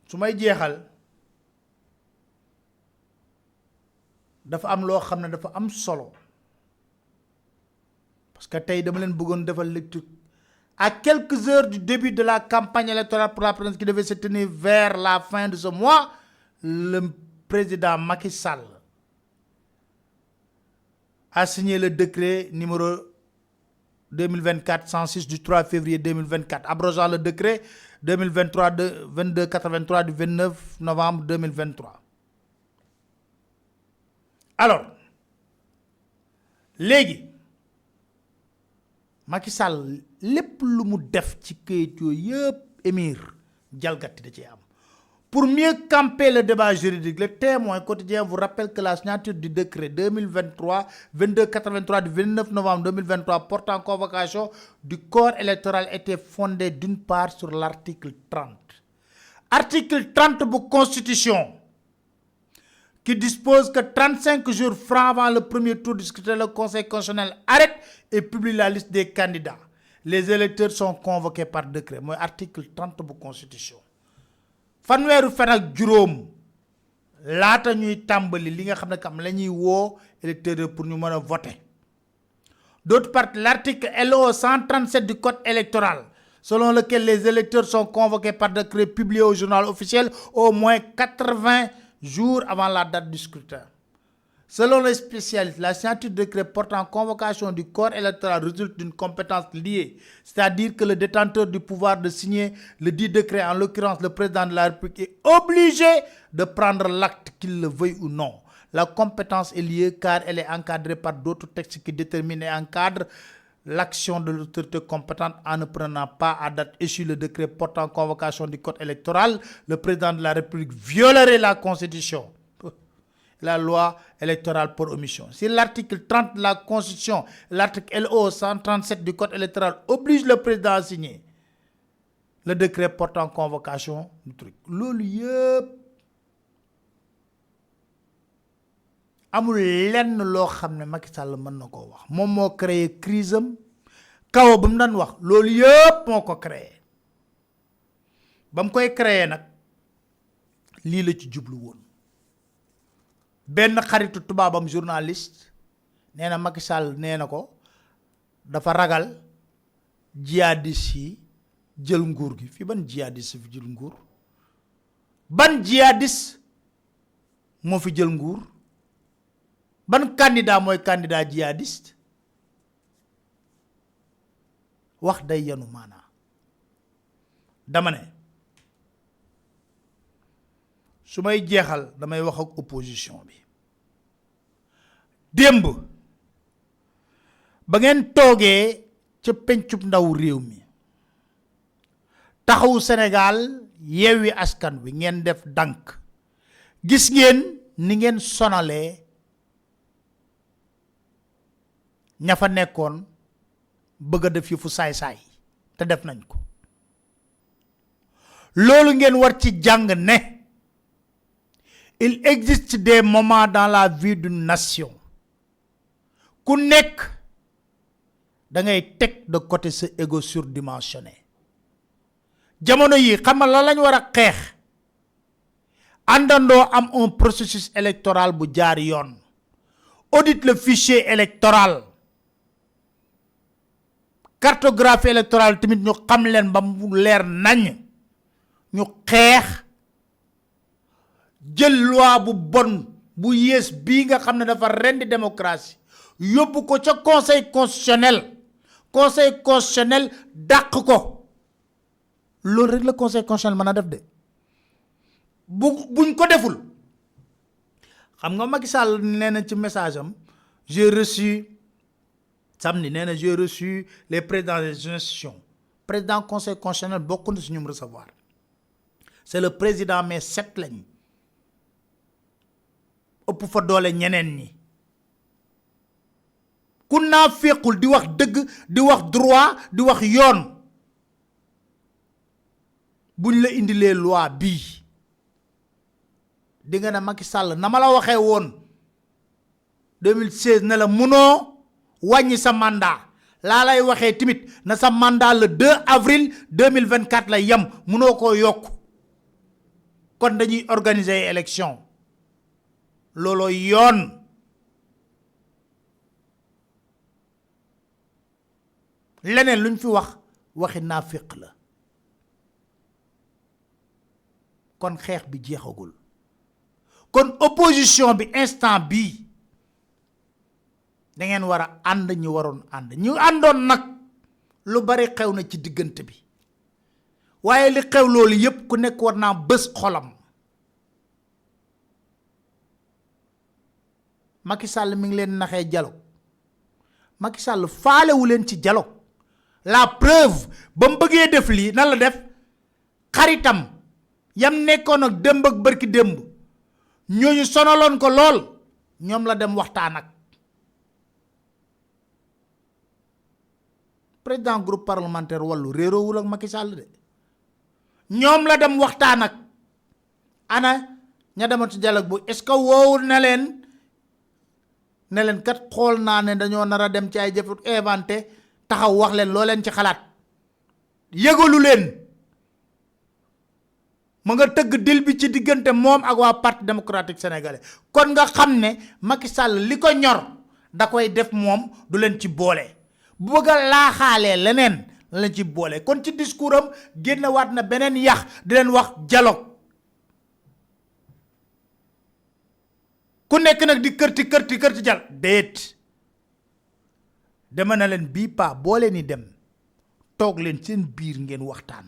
su may jeexal dafa am loo xam ne dafa am solo parce que tey dama leen bëggoon defal lecture à quelques heures du début de la campagne électorale pour la présidence qui devait se tenir vers la fin de ce mois, le président Macky Sall a signé le décret numéro 2024-106 du 3 février 2024, abrogeant le décret 2023-2283 du 29 novembre 2023. Alors, légui, Macky Sall lépp lu mu def ci këyit yooyu yëpp émir jalgati da ci am. Pour mieux camper le débat juridique, le Témoin quotidien vous rappelle que la signature du décret 2023-2283 du 29 novembre 2023 portant convocation du corps électoral était fondée d'une part sur l'article 30. Article 30 de la Constitution qui dispose que 35 jours francs avant le premier tour du scrutin, le Conseil constitutionnel arrête et publie la liste des candidats. Les électeurs sont convoqués par décret. Moi, article 30 de la Constitution. Fanweeru fan ak juróom laata ñuy tàmbali li nga xam ne kam la ñuy woo électeurs pour ñu mën a voter D'autre part, l'article LO 137 du code électoral, selon lequel les électeurs sont convoqués par décret publié au journal officiel au moins 80 jours avant la date du scrutin. Selon les spécialistes, la signature de décret portant convocation du corps électoral résulte d'une compétence liée, c'est-à-dire que le détenteur du pouvoir de signer le dit décret, en l'occurrence le président de la République, est obligé de prendre l'acte, qu'il le veuille ou non. La compétence est liée car elle est encadrée par d'autres textes qui déterminent et encadrent l'action de l'autorité compétente. En ne prenant pas à date échue le décret portant convocation du code électoral, le président de la République violerait la Constitution, la loi électorale pour omission. Si l'article 30 de la Constitution, l'article LO 137 du code électoral oblige le président à signer le décret portant convocation du truc, loolu yëpp amul lenn loo xam ne Macky Sall mën na koo wax. Moom moo créé crise am, kaw ba mu daan wax loolu yëpp moo ko créé. Ba mu koy créé nag lii la ci jublu woon. Benn xaritu tubaabam journaliste nee na Macky Sall nee na ko dafa ragal jihadiste yi jël nguur gi. Fi ban jihadiste fi jël nguur? Ban jihadiste moo fi jël nguur? Ban candidat mooy candidat jihadiste? Wax day yanu maanaa. Dama ne su may jeexal damay wax ak opposition bi. Démb ba ngeen toogee ca pencub ndaw réew mi, Taxawu Sénégal, Yewwi Askan Wi, ngeen def dank. Gis ngeen ni ngeen sonalee ña fa nekkoon bëgg a def yëfu saay-saay te def nañ ko. Loolu ngeen war ci jàng ne il existe des moments dans la vie d'une nation ku nekk da ngay teg de côté sa ego surdimensionné. Jamono yi xam nga la lañ war a xeex, àndandoo am un processus électoral bu jaar yoon, audite le fichier électoral, cartographie électorale tamit ñu xam leen ba mu leer nañ, ñu xeex jël loi bu bon bu yées bii nga xam ne dafa rendi démocratie yóbbu ko ca conseil constitutionnel dàq ko. Loolu rek la conseil constitutionnel mën a def de. buñ ko deful, xam nga Macky Sall nee na ci message am, j'ai reçu samedi, nee na j'ai reçu les présidents des institutions. Président conseil constitutionnel bokk na si ñum recevoir. C'est le président, mais 7 lañ ëpp fa doole ñeneen ñi. Ku naa fekkul di wax dëgg, di wax droit, di wax yoon, buñ la indilee loi bii di nga ne Macky Sall na ma la waxee woon 2016 ne la munoo wàññi sa mandat, laa lay waxee tamit na sa mandat le 2 avril 2024 la yem, munoo koo yokk. Kon dañuy organiser élection, looloo yoon. Leneen luñ fi wax waxi naafiq la. Kon xeex bi jeexagul. Kon opposition bi instant bii da ngeen war a ànd ñu waroon ànd. ñu àndoon nag lu bari xew na ci diggante bi, waaye li xew loolu yépp ku nekk war naa bës xolam. Macky Sall mi ngi leen naxee dialogue. Macky Sall faalewu leen ci dialogue. La preuve, ba mu bëggee def lii nan la def? Xaritam yam nekkoon ak démb ak bërki démb, ñooñu sonaloon ko lool, ñoom la dem waxtaan ak. Président groupe parlementaire Wallu réeroowul ak Macky Sall de. ñoom la dem waxtaan ak. Ana ña demoon ci dialogue bu, est-ce que woowul na leen ne leen kat xool naa ne dañoo nar a dem ci ay jëf inventé, taxaw wax leen loo leen ci xalaat? Yëgalu leen. ma nga tëgg dil bi ci diggante moom ak waa parti démocratique sénégalais. Kon nga xam ne Macky Sall li ko ñor da koy def moom du leen ci boole bu bëgg a laaxaalee leneen la leen ci boole kon ci discours am génnewaat na beneen yax di leen wax dialogue ku nekk nag di kërti jal déet dama na leen bii paa boo leen ni dem toog leen seen biir ngeen waxtaan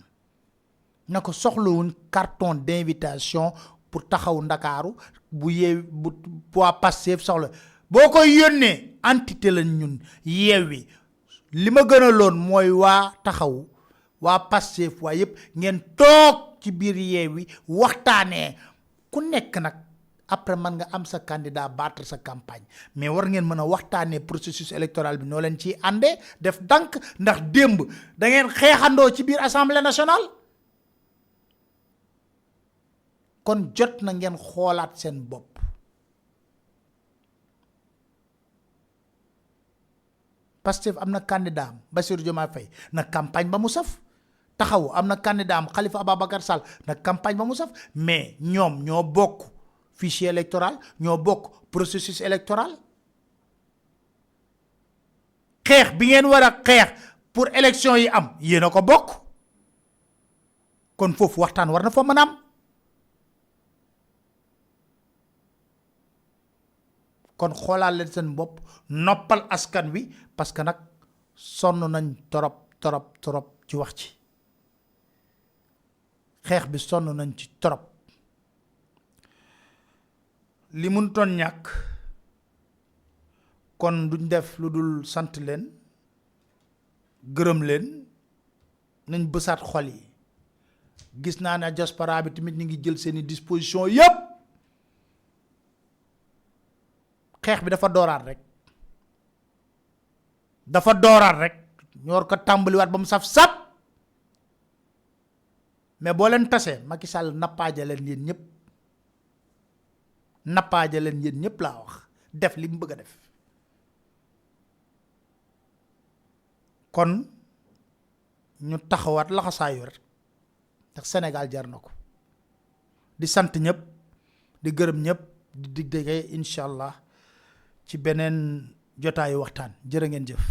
na ko soxlawuñ carton d'invitation pour taxaw ndakaaru bu yeew bu waa Pastef soxla boo koy yónnee entité lañ ñun yeewi li ma gën a loon mooy waa taxaw waa Pastef waa yépp ngeen toog ci biir yeewi waxtaanee ku nekk nag après man nga am sa candidat battre sa campagne mais war ngeen mën a waxtaanee processus électoral bi noo leen ciy àndee def dank ndax démb da ngeen xeexandoo ci biir assemblée nationale kon jot na ngeen xoolaat seen bopp Pastef am na candidat am Bassirou Diomaye Faye na campagne ba mu saf taxaw am na candidat am Khalifa Ababacar Sall na campagne ba mu saf mais ñoom ñoo bokk fichier électoral ñoo bokk processus électoral xeex bi ngeen war a xeex pour élection yi am yéen a ko bokk kon foofu waxtaan war na fa mën a am kon xoolaal leen seen bopp noppal askan wi parce que nag sonn nañ torop ci wax ci xeex bi sonn nañ ci torop li mun toon ñàkk kon duñ def lu dul sant leen gërëm leen nañ bësaat xol yi gis naa ne diaspora bi tamit ñu ngi jël seeni disposition yépp xeex bi dafa dooraat rek ñu war ko tàmbaliwaat ba mu saf mais boo leen tasee Macky Sall nappaaja leen yéen ñëpp laa wax def li mu bëgg a def kon ñu taxawaat laxasaayu rek ndax Sénégal jar na ko di sant ñëpp di gërëm ñëpp di dig dege incha allah ci beneen jotaayu waxtaan jërë ngeen jëf